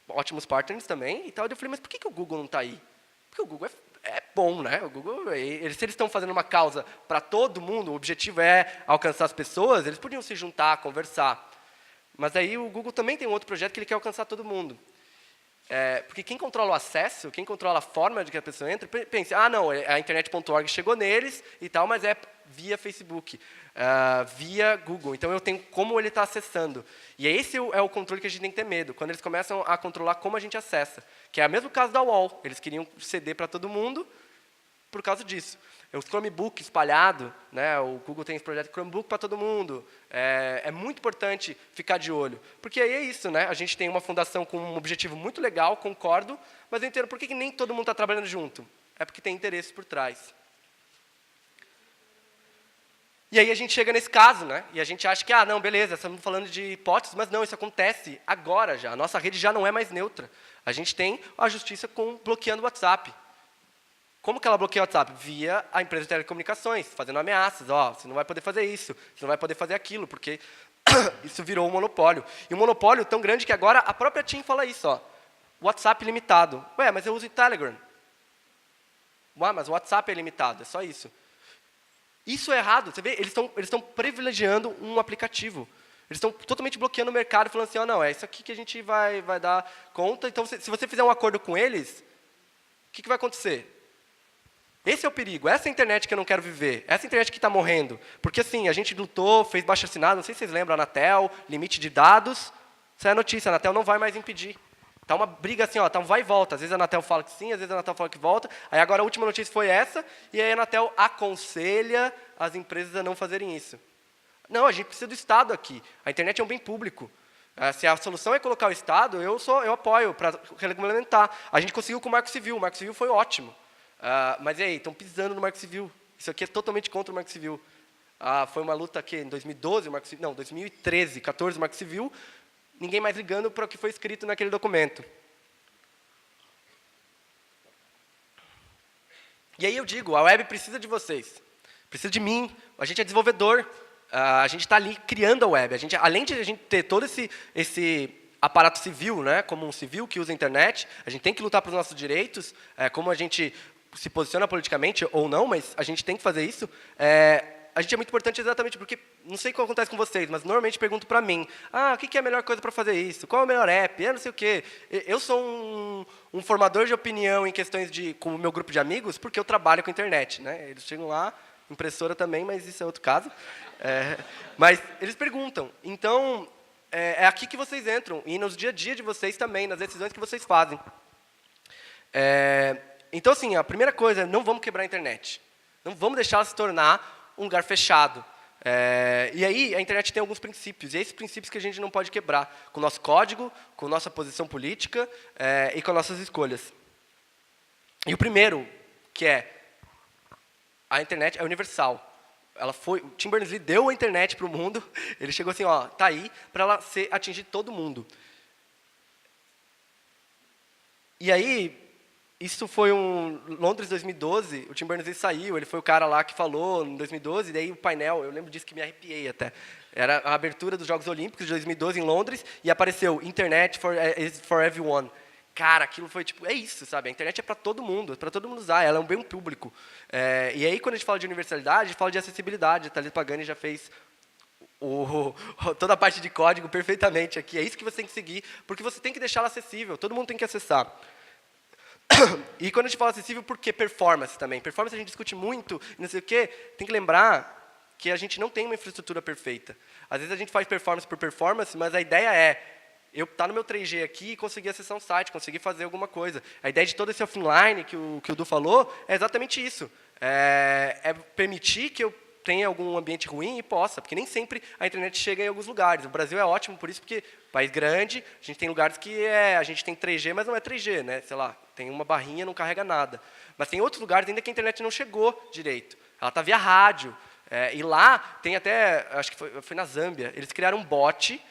ótimos partners também, e tal. Eu falei, mas por que o Google não está aí? Porque o Google é bom, né? O Google, se eles estão fazendo uma causa para todo mundo, o objetivo é alcançar as pessoas, eles podiam se juntar, conversar. Mas aí o Google também tem um outro projeto que ele quer alcançar todo mundo. Porque quem controla o acesso, quem controla a forma de que a pessoa entra, pensa, não, a internet.org chegou neles e tal, mas é via Facebook, via Google. Então, eu tenho como ele está acessando. E esse é o controle que a gente tem que ter medo, quando eles começam a controlar como a gente acessa. Que é o mesmo caso da UOL. Eles queriam ceder para todo mundo por causa disso. Os Chromebook espalhado, né? O Google tem esse projeto Chromebook para todo mundo. É muito importante ficar de olho. Porque aí é isso, né? A gente tem uma fundação com um objetivo muito legal, concordo, mas eu entendo por que nem todo mundo está trabalhando junto. É porque tem interesses por trás. E aí a gente chega nesse caso, né? E a gente acha que, não, beleza, estamos falando de hipóteses, mas não, isso acontece agora já. A nossa rede já não é mais neutra. A gente tem a justiça bloqueando o WhatsApp. Como que ela bloqueia o WhatsApp? Via a empresa de telecomunicações, fazendo ameaças. Você não vai poder fazer isso, você não vai poder fazer aquilo, porque isso virou um monopólio. E um monopólio tão grande que agora a própria TIM fala isso. WhatsApp limitado. Mas eu uso o Telegram. Mas o WhatsApp é limitado, é só isso. Isso é errado. Você vê, eles estão privilegiando um aplicativo. Eles estão totalmente bloqueando o mercado, falando assim, não, é isso aqui que a gente vai dar conta. Então, se você fizer um acordo com eles, o que vai acontecer? Esse é o perigo, essa é a internet que eu não quero viver, essa é a internet que está morrendo. Porque, assim, a gente lutou, fez baixo-assinado, não sei se vocês lembram, a Anatel, limite de dados, isso é a notícia, a Anatel não vai mais impedir. Tá uma briga assim, ó, tá um vai e volta. Às vezes a Anatel fala que sim, às vezes a Anatel fala que volta. Aí agora a última notícia foi essa, e aí a Anatel aconselha as empresas a não fazerem isso. Não, a gente precisa do Estado aqui. A internet é um bem público. Se a solução é colocar o Estado, eu apoio para regulamentar. A gente conseguiu com o Marco Civil. O Marco Civil foi ótimo. Mas e aí, estão pisando no Marco Civil. Isso aqui é totalmente contra o Marco Civil. Foi uma luta aqui em 2012, 2013, 14, o Marco Civil. Ninguém mais ligando para o que foi escrito naquele documento. E aí eu digo, a web precisa de vocês. Precisa de mim. A gente é desenvolvedor. A gente está ali criando a web. Além de a gente ter todo esse aparato civil, né, como um civil que usa a internet, a gente tem que lutar pelos nossos direitos, como a gente se posiciona politicamente ou não, mas a gente tem que fazer isso. A gente é muito importante exatamente porque, não sei o que acontece com vocês, mas normalmente pergunto para mim, o que é a melhor coisa para fazer isso? Qual é o melhor app? Eu não sei o quê. Eu sou um formador de opinião em questões com o meu grupo de amigos porque eu trabalho com internet. Né? Eles chegam lá, impressora também, mas isso é outro caso. Mas eles perguntam. Então, é aqui que vocês entram, e nos dia a dia de vocês também, nas decisões que vocês fazem. Então, assim, a primeira coisa é não vamos quebrar a internet. Não vamos deixar ela se tornar um lugar fechado. E aí, a internet tem alguns princípios, e é esses princípios que a gente não pode quebrar, com o nosso código, com a nossa posição política e com as nossas escolhas. E o primeiro, que a internet é universal. O Tim Berners-Lee deu a internet para o mundo, ele chegou assim, tá aí, para ela atingir todo mundo. E aí, isso foi Londres 2012, o Tim Berners-Lee saiu, ele foi o cara lá que falou em 2012, e daí o painel, eu lembro disso que me arrepiei até. Era a abertura dos Jogos Olímpicos de 2012 em Londres, e apareceu Internet for Everyone. Cara, aquilo foi tipo, é isso, sabe? A internet é para todo mundo usar, ela é um bem público. E aí, quando a gente fala de universalidade, a gente fala de acessibilidade. A Thalita Pagani já fez toda a parte de código perfeitamente aqui. É isso que você tem que seguir, porque você tem que deixá-la acessível, todo mundo tem que acessar. E quando a gente fala acessível, por que performance também? Performance a gente discute muito, e não sei o quê. Tem que lembrar que a gente não tem uma infraestrutura perfeita. Às vezes a gente faz performance por performance, mas a ideia eu estar no meu 3G aqui e conseguir acessar um site, conseguir fazer alguma coisa. A ideia de todo esse offline que o Du falou é exatamente isso. É permitir que eu tenha algum ambiente ruim e possa, porque nem sempre a internet chega em alguns lugares. O Brasil é ótimo por isso, porque país grande, a gente tem lugares que a gente tem 3G, mas não é 3G, né? Sei lá, tem uma barrinha, não carrega nada. Mas tem outros lugares ainda que a internet não chegou direito. Ela está via rádio. E lá tem até, acho que foi na Zâmbia, eles criaram um bot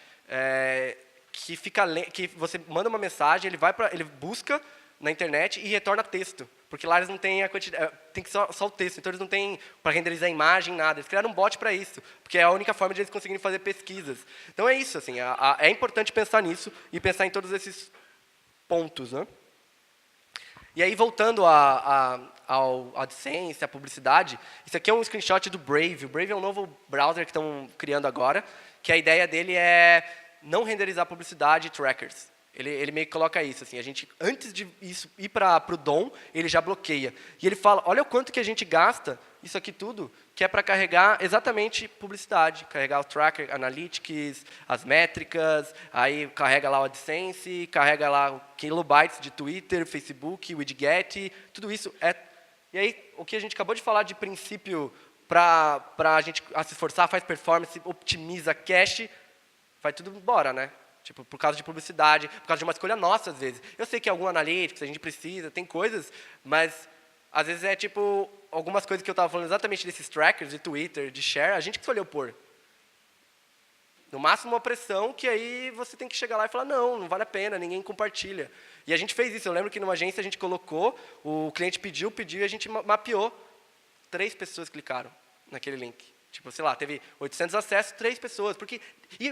que você manda uma mensagem, ele busca na internet e retorna texto. Porque lá eles não têm a quantidade, tem que só o texto, então eles não têm para renderizar a imagem, nada. Eles criaram um bot para isso, porque é a única forma de eles conseguirem fazer pesquisas. Então é isso, assim, é importante pensar nisso e pensar em todos esses pontos, né? E aí, voltando ao AdSense, à publicidade, isso aqui é um screenshot do Brave. O Brave é um novo browser que estão criando agora, que a ideia dele é não renderizar publicidade e trackers. Ele meio que coloca isso, assim, a gente, antes de isso ir para o DOM, ele já bloqueia. E ele fala, olha o quanto que a gente gasta, isso aqui tudo, que é para carregar exatamente publicidade, carregar o tracker, analytics, as métricas, aí carrega lá o AdSense, carrega lá kilobytes de Twitter, Facebook, widget, tudo isso E aí, o que a gente acabou de falar de princípio para a gente se esforçar, faz performance, optimiza cache, vai tudo embora, né? Tipo, por causa de publicidade, por causa de uma escolha nossa, às vezes. Eu sei que algum analytics a gente precisa, tem coisas, mas às vezes é tipo, algumas coisas que eu estava falando exatamente desses trackers, de Twitter, de share, a gente que escolheu pôr. No máximo uma pressão que aí você tem que chegar lá e falar, não vale a pena, ninguém compartilha. E a gente fez isso, eu lembro que numa agência a gente colocou, o cliente pediu e a gente mapeou. 3 pessoas clicaram naquele link. Tipo, sei lá, teve 800 acessos, 3 pessoas.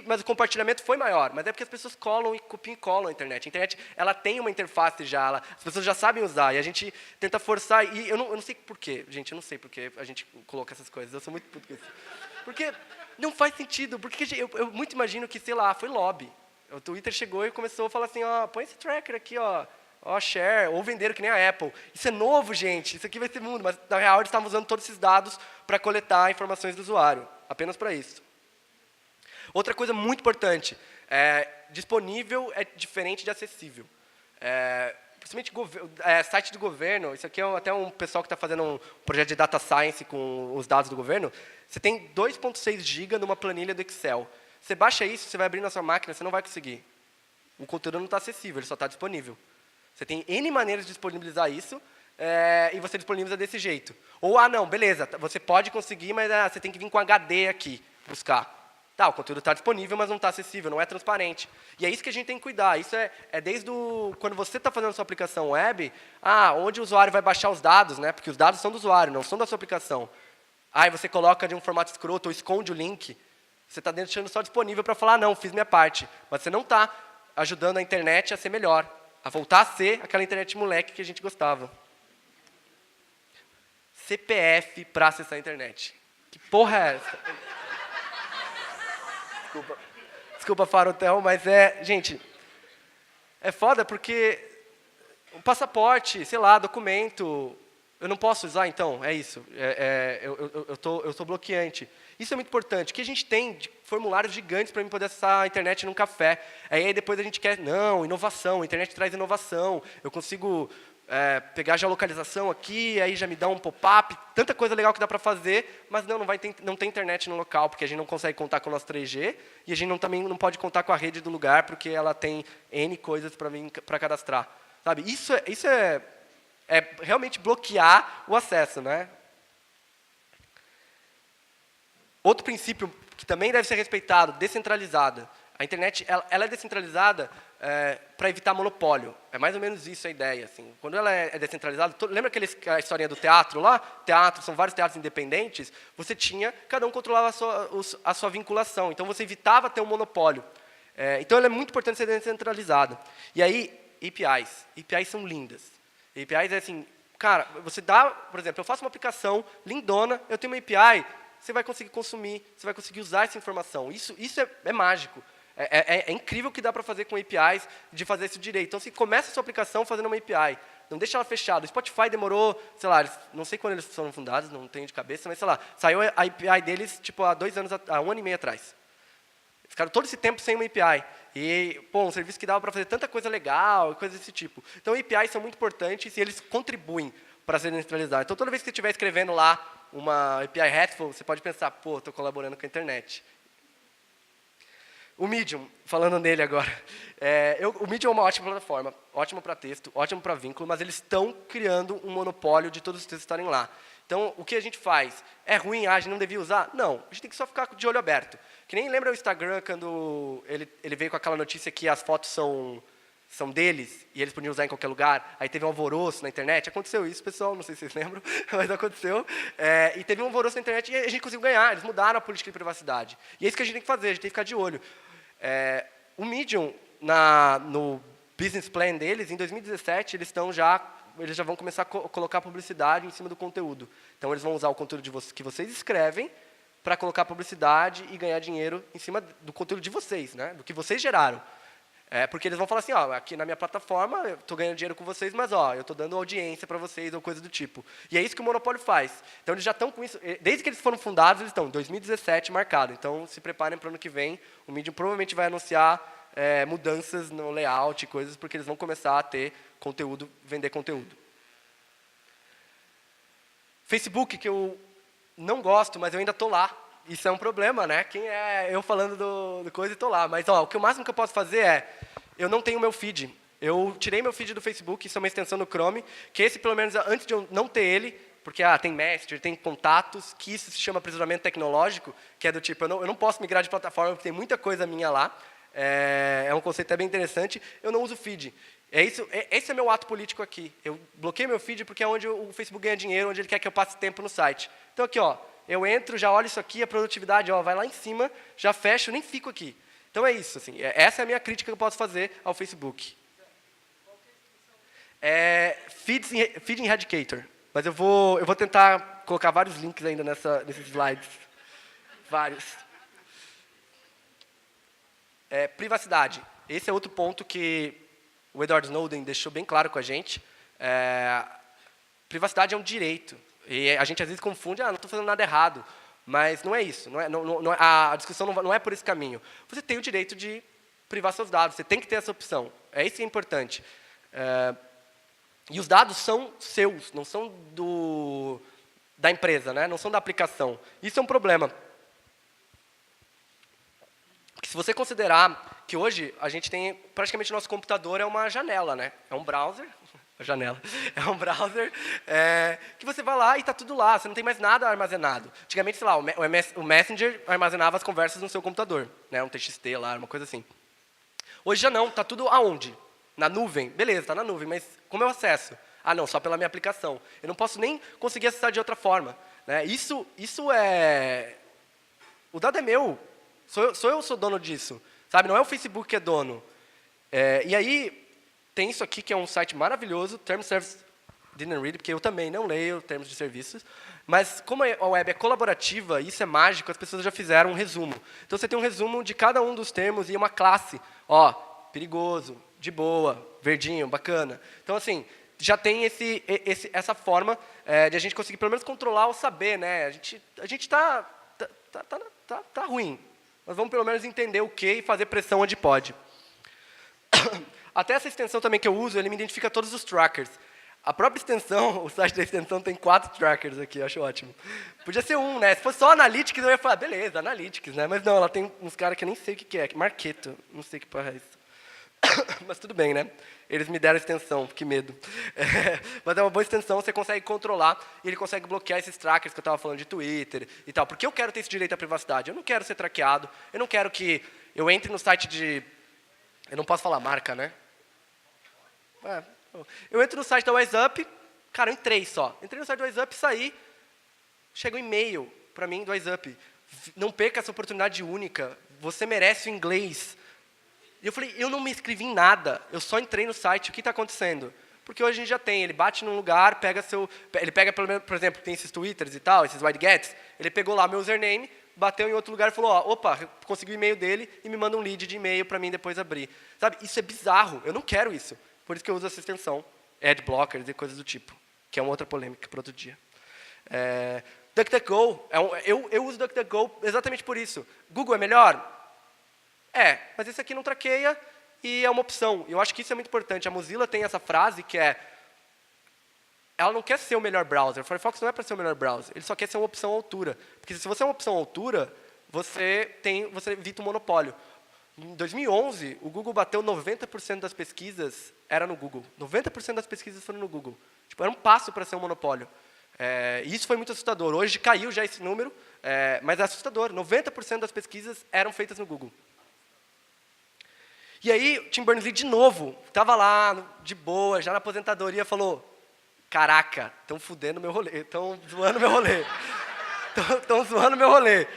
Mas o compartilhamento foi maior. Mas é porque as pessoas colam e copiam e colam a internet. A internet, ela tem uma interface já, as pessoas já sabem usar. E a gente tenta forçar. E eu não sei por quê, gente, eu não sei por que a gente coloca essas coisas. Eu sou muito puto com isso. Porque não faz sentido. Porque eu muito imagino que, sei lá, foi lobby. O Twitter chegou e começou a falar assim, põe esse tracker aqui, share, ou venderam que nem a Apple. Isso é novo, gente, isso aqui vai ser mundo, mas na real eles estavam usando todos esses dados para coletar informações do usuário, apenas para isso. Outra coisa muito importante, disponível é diferente de acessível. Principalmente site do governo, isso aqui é até um pessoal que está fazendo um projeto de data science com os dados do governo, você tem 2,6 GB numa planilha do Excel. Você baixa isso, você vai abrir na sua máquina, você não vai conseguir. O conteúdo não está acessível, ele só está disponível. Você tem N maneiras de disponibilizar isso, e você disponibiliza desse jeito. Ou, não, beleza, você pode conseguir, mas você tem que vir com HD aqui, buscar. Tá, o conteúdo está disponível, mas não está acessível, não é transparente. E é isso que a gente tem que cuidar. Isso é desde quando você está fazendo a sua aplicação web, onde o usuário vai baixar os dados, né? Porque os dados são do usuário, não são da sua aplicação. Aí você coloca de um formato escroto ou esconde o link, você está deixando só disponível para falar, não, fiz minha parte. Mas você não está ajudando a internet a ser melhor, a voltar a ser aquela internet moleque que a gente gostava. CPF para acessar a internet. Que porra é essa? Desculpa, Farotel, mas gente, é foda porque o passaporte, sei lá, documento, eu não posso usar, então, é isso. Eu sou bloqueante. Isso é muito importante. O que a gente tem de formulários gigantes para mim poder acessar a internet num café. Aí depois a gente quer, não, inovação, a internet traz inovação, eu consigo pegar geolocalização aqui, aí já me dá um pop-up, tanta coisa legal que dá para fazer, mas não tem internet no local, porque a gente não consegue contar com o nosso 3G, e a gente também não pode contar com a rede do lugar, porque ela tem N coisas para cadastrar. Sabe? Isso é realmente bloquear o acesso, né? Outro princípio que também deve ser respeitado, descentralizada. A internet ela é descentralizada para evitar monopólio. É mais ou menos isso a ideia. Assim. Quando ela é descentralizada, lembra a historinha do teatro lá? Teatro, são vários teatros independentes. Você tinha, cada um controlava a sua vinculação. Então, você evitava ter um monopólio. Então, ela é muito importante ser descentralizada. E aí, APIs. APIs são lindas. APIs é assim, cara, você dá, por exemplo, eu faço uma aplicação lindona, eu tenho uma API, você vai conseguir consumir, você vai conseguir usar essa informação. Isso é mágico. É incrível o que dá para fazer com APIs, de fazer isso direito. Então, você começa a sua aplicação fazendo uma API. Não deixa ela fechada. O Spotify demorou, sei lá, não sei quando eles foram fundados, não tenho de cabeça, mas, sei lá, saiu a API deles, tipo, há 2 anos, há 1 ano e meio atrás. Eles ficaram todo esse tempo sem uma API. E, um serviço que dava para fazer tanta coisa legal, coisas desse tipo. Então, APIs são muito importantes e eles contribuem para ser descentralizado. Então, toda vez que você estiver escrevendo lá uma API RESTful, você pode pensar, estou colaborando com a internet. O Medium, falando nele agora. O Medium é uma ótima plataforma, ótimo para texto, ótimo para vínculo, mas eles estão criando um monopólio de todos os textos estarem lá. Então, o que a gente faz? É ruim, a gente não devia usar? Não, a gente tem que só ficar de olho aberto. Que nem lembra o Instagram, quando ele veio com aquela notícia que as fotos são deles, e eles podiam usar em qualquer lugar, aí teve um alvoroço na internet. Aconteceu isso, pessoal, não sei se vocês lembram, mas aconteceu. E teve um alvoroço na internet e a gente conseguiu ganhar, eles mudaram a política de privacidade. E é isso que a gente tem que fazer, a gente tem que ficar de olho. O Medium, no business plan deles, em 2017, eles já vão começar a colocar publicidade em cima do conteúdo. Então, eles vão usar o conteúdo que vocês escrevem para colocar publicidade e ganhar dinheiro em cima do conteúdo de vocês, né? Do que vocês geraram. Porque eles vão falar assim, aqui na minha plataforma eu estou ganhando dinheiro com vocês, mas eu estou dando audiência para vocês ou coisa do tipo. E é isso que o monopólio faz. Então, eles já estão com isso. Desde que eles foram fundados, eles estão em 2017 marcado. Então, se preparem para o ano que vem. O Medium provavelmente vai anunciar mudanças no layout e coisas, porque eles vão começar a ter conteúdo, vender conteúdo. Facebook, que eu não gosto, mas eu ainda estou lá. Isso é um problema, né? Quem é eu falando do coisa e estou lá. Mas o máximo que eu posso fazer eu não tenho meu feed. Eu tirei meu feed do Facebook, isso é uma extensão do Chrome, que esse, pelo menos, antes de eu não ter ele, porque tem Messenger, tem contatos, que isso se chama aprisionamento tecnológico, que é do tipo, eu não posso migrar de plataforma, porque tem muita coisa minha lá. É um conceito bem interessante. Eu não uso feed. Esse é meu ato político aqui. Eu bloqueei meu feed porque é onde o Facebook ganha dinheiro, onde ele quer que eu passe tempo no site. Então, aqui, eu entro, já olho isso aqui, a produtividade vai lá em cima, já fecho, nem fico aqui. Então, é isso. Assim, essa é a minha crítica que eu posso fazer ao Facebook. Feed Eradicator. Mas eu vou tentar colocar vários links ainda nesses slides. Vários. Privacidade. Esse é outro ponto que o Edward Snowden deixou bem claro com a gente. Privacidade é um direito. E a gente às vezes confunde, não estou fazendo nada errado. Mas não é isso. A discussão não é por esse caminho. Você tem o direito de privar seus dados. Você tem que ter essa opção. É isso que é importante. E os dados são seus, não são da empresa, né? Não são da aplicação. Isso é um problema. Porque se você considerar que hoje a gente tem, praticamente o nosso computador é uma janela, né? É um browser, janela, é um browser que você vai lá e está tudo lá, você não tem mais nada armazenado. Antigamente, sei lá, o Messenger armazenava as conversas no seu computador, né? Um TXT lá, uma coisa assim. Hoje já não, está tudo aonde? Na nuvem. Beleza, está na nuvem, mas como eu acesso? Ah, não, só pela minha aplicação. Eu não posso nem conseguir acessar de outra forma. Né? Isso é... O dado é meu. Sou eu dono disso. Sabe? Não é o Facebook que é dono. E aí, tem isso aqui, que é um site maravilhoso, Terms of Service Didn't Read, porque eu também não leio termos de serviços. Mas, como a web é colaborativa, isso é mágico, as pessoas já fizeram um resumo. Então, você tem um resumo de cada um dos termos e uma classe. Ó, perigoso, de boa, verdinho, bacana. Então, assim, já tem essa forma de a gente conseguir, pelo menos, controlar ou saber, né? A gente tá ruim. Nós vamos, pelo menos, entender o que e fazer pressão onde pode. Até essa extensão também que eu uso, ele me identifica todos os trackers. A própria extensão, o site da extensão tem 4 trackers aqui, eu acho ótimo. Podia ser um, né? Se fosse só Analytics, eu ia falar, beleza, Analytics, né? Mas não, ela tem uns caras que eu nem sei o que é. Marketo, não sei que porra é isso. Mas tudo bem, né? Eles me deram extensão, que medo. Mas é uma boa extensão, você consegue controlar e ele consegue bloquear esses trackers que eu estava falando de Twitter e tal. Porque eu quero ter esse direito à privacidade. Eu não quero ser traqueado. Eu não quero que eu entre no site de... Eu não posso falar marca, né? Eu entro no site da WiseUp, cara, eu entrei só. Entrei no site do WiseUp, saí, chega um e-mail para mim do WiseUp. Não perca essa oportunidade única, você merece o inglês. E eu falei, eu não me inscrevi em nada, eu só entrei no site, o que está acontecendo? Porque hoje a gente já tem, ele bate num lugar, ele pega, por exemplo, tem esses Twitters e tal, esses widegets, ele pegou lá meu username, bateu em outro lugar e falou, ó, opa, consegui o e-mail dele e me manda um lead de e-mail para mim depois abrir. Sabe, isso é bizarro, eu não quero isso. Por isso que eu uso essa extensão, adblockers e coisas do tipo, que é uma outra polêmica para outro dia. DuckDuckGo, eu uso DuckDuckGo exatamente por isso. Google é melhor? Mas esse aqui não traqueia e é uma opção. Eu acho que isso é muito importante. A Mozilla tem essa frase que ela não quer ser o melhor browser. O Firefox não é para ser o melhor browser, ele só quer ser uma opção à altura. Porque se você é uma opção à altura, você evita o monopólio. Em 2011, o Google bateu 90% das pesquisas, era no Google. 90% das pesquisas foram no Google. Tipo, era um passo para ser um monopólio. E isso foi muito assustador. Hoje caiu já esse número, mas é assustador. 90% das pesquisas eram feitas no Google. E aí, Tim Berners-Lee, de novo, estava lá, de boa, já na aposentadoria, falou, caraca, estão fudendo meu rolê, estão zoando meu rolê. Estão zoando meu rolê.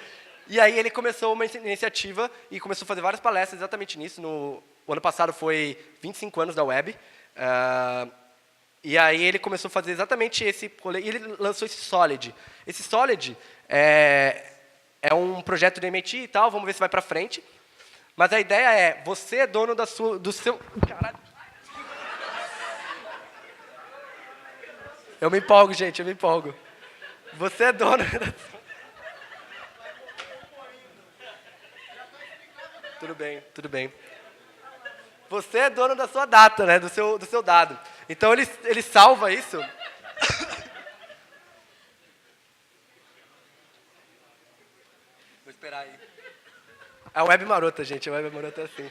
E aí ele começou uma iniciativa e começou a fazer várias palestras exatamente nisso. O ano passado foi 25 anos da web. E aí ele começou a fazer exatamente esse rolê. E ele lançou esse Solid. Esse Solid é um projeto do MIT e tal, vamos ver se vai para frente. Mas a ideia é, você é dono do seu... Caralho. Eu me empolgo, gente, eu me empolgo. Você é dono... Tudo bem, tudo bem. Você é dono da sua data, né? Do seu dado. Então, ele salva isso. Vou esperar aí. É a web marota, gente. A web marota é assim.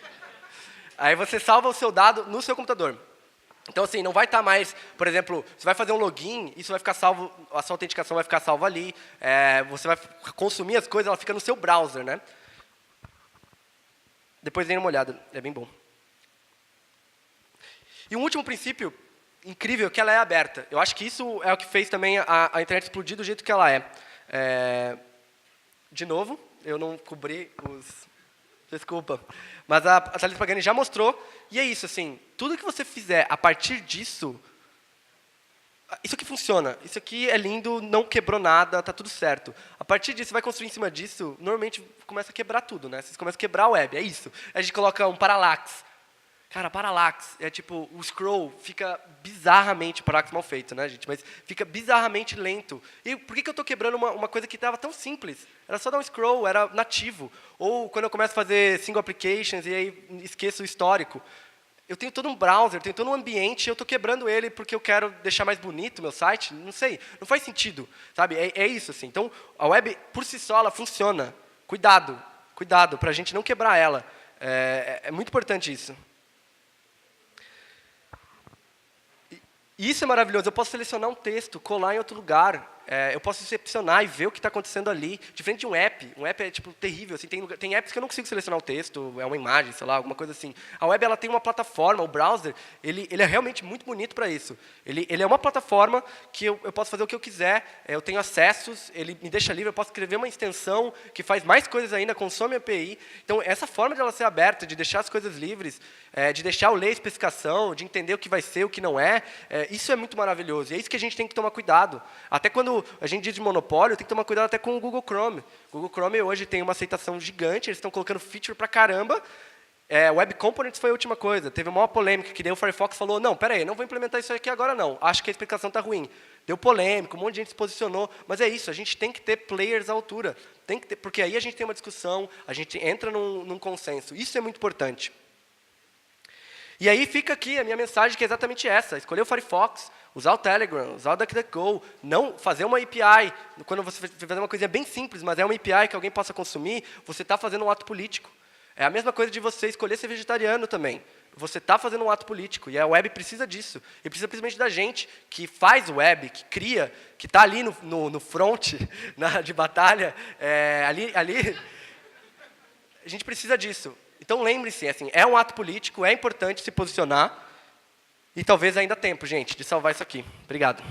Aí você salva o seu dado no seu computador. Então, assim, não vai estar mais... Por exemplo, você vai fazer um login, isso vai ficar salvo... A sua autenticação vai ficar salva ali. Você vai consumir as coisas, ela fica no seu browser, né? Depois dêem uma olhada, é bem bom. E um último princípio incrível, que ela é aberta. Eu acho que isso é o que fez também a internet explodir do jeito que ela é. De novo, eu não cobri os... Desculpa. Mas a Thalita Pagani já mostrou, e é isso, assim, tudo que você fizer a partir disso, isso aqui funciona, isso aqui é lindo, não quebrou nada, tá tudo certo. A partir disso, você vai construir em cima disso, normalmente começa a quebrar tudo, né? Você começa a quebrar a web, é isso. A gente coloca um parallax. Cara, parallax é tipo, o scroll fica bizarramente, parallax mal feito, né, gente? Mas fica bizarramente lento. E por que eu estou quebrando uma coisa que estava tão simples? Era só dar um scroll, era nativo. Ou quando eu começo a fazer single applications e aí esqueço o histórico. eu tenho todo um browser, tenho todo um ambiente, eu estou quebrando ele porque eu quero deixar mais bonito o meu site, não sei, não faz sentido, sabe? É isso, assim. Então, a web, por si só, ela funciona. Cuidado, cuidado, para a gente não quebrar ela. É muito importante isso. E isso é maravilhoso, eu posso selecionar um texto, colar em outro lugar, eu posso recepcionar e ver o que está acontecendo ali, diferente de um app é tipo terrível, assim, tem apps que eu não consigo selecionar o texto, é uma imagem, sei lá, alguma coisa assim. A web ela tem uma plataforma, o browser, ele é realmente muito bonito para isso. Ele é uma plataforma que eu posso fazer o que eu quiser, eu tenho acessos, ele me deixa livre, eu posso escrever uma extensão que faz mais coisas ainda, consome API. Então, essa forma de ela ser aberta, de deixar as coisas livres, de deixar eu ler a especificação, de entender o que vai ser, o que não é, isso é muito maravilhoso. E é isso que a gente tem que tomar cuidado. Até quando a gente diz de monopólio, tem que tomar cuidado até com o Google Chrome. O Google Chrome hoje tem uma aceitação gigante, eles estão colocando feature pra caramba. Web Components foi a última coisa. Teve uma maior polêmica, que daí o Firefox falou, não, peraí, não vou implementar isso aqui agora não. Acho que a explicação está ruim. Deu polêmica, um monte de gente se posicionou. Mas é isso, a gente tem que ter players à altura. Tem que ter, porque aí a gente tem uma discussão, a gente entra num consenso. Isso é muito importante. E aí fica aqui a minha mensagem, que é exatamente essa. Escolher o Firefox, usar o Telegram, usar o DuckDuckGo, não fazer uma API. Quando você fazer uma coisa bem simples, mas é uma API que alguém possa consumir, você está fazendo um ato político. É a mesma coisa de você escolher ser vegetariano também. Você está fazendo um ato político, e a web precisa disso. E precisa principalmente da gente, que faz web, que cria, que está ali no front de batalha, ali, a gente precisa disso. Então, lembre-se, assim, é um ato político, é importante se posicionar, e talvez ainda há tempo, gente, de salvar isso aqui. Obrigado.